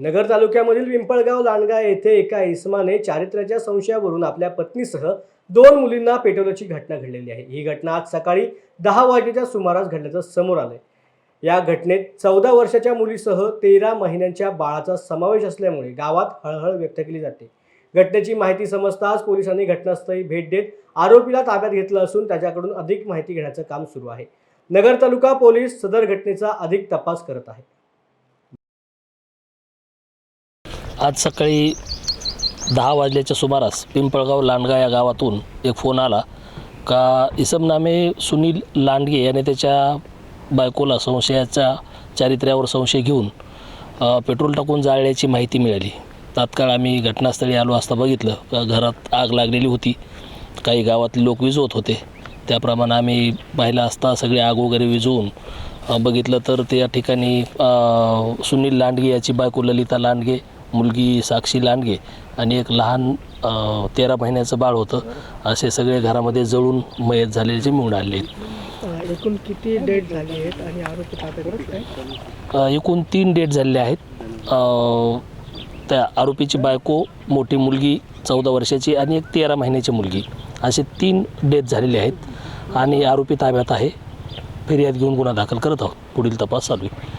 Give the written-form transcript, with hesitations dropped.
नगर तालुक्यामधील पिंपळगाव लांडगा येथे एका इसमाने चारित्र्याच्या संशयावरून आपल्या पत्नीसह 2 मुलींना पेटवल्याची घटना घडलेली आहे। ही घटना आज सकाळी 10 वाजेच्या सुमारास घडल्याचं समोर आलंय। या घटनेत 14 वर्षाच्या मुलीसह 13 महिन्यांच्या बाळाचा समावेश असल्यामुळे गावात हळहळ व्यक्त केली जाते। घटनेची माहिती समजताच पोलिसांनी घटनास्थळी भेट देत आरोपीला ताब्यात घेतलं असून त्याच्याकडून अधिक माहिती घेण्याचं काम सुरू आहे। नगर तालुका पोलीस सदर घटनेचा अधिक तपास करत आहेत। आज सकाळी 10 वाजल्याच्या सुमारास पिंपळगाव लांडगा या गावातून एक फोन आला का इसम नामे सुनील लांडगे याने त्याच्या बायकोला संशयाच्या चारित्र्यावर संशय घेऊन पेट्रोल टाकून जाळल्याची माहिती मिळाली। तात्काळ आम्ही घटनास्थळी आलो असता बघितलं का घरात आग लागलेली होती। काही गावातले लोक विझवत होते, त्याप्रमाणे आम्ही पाहिलं असता सगळे आग वगैरे विझवून बघितलं तर त्या ठिकाणी सुनील लांडगे याची बायको ललिता लांडगे, मुलगी साक्षी लांडगे आणि एक लहान 13 महिन्याचं बाळ होतं, असे सगळे घरामध्ये जळून मयत झालेले मिळून आले आहेत। एकूण किती डेट झाली आहेत आणि आरोपी ताब्यात? एकूण 3 डेट झालेले आहेत। त्या आरोपीची बायको, मोठी मुलगी 14 वर्षाची आणि एक 13 महिन्याची मुलगी, असे 3 डेथ झालेले आहेत आणि आरोपी ताब्यात आहे। फिर्याद घेऊन गुन्हा दाखल करत आहोत। पुढील तपास चालू आहे।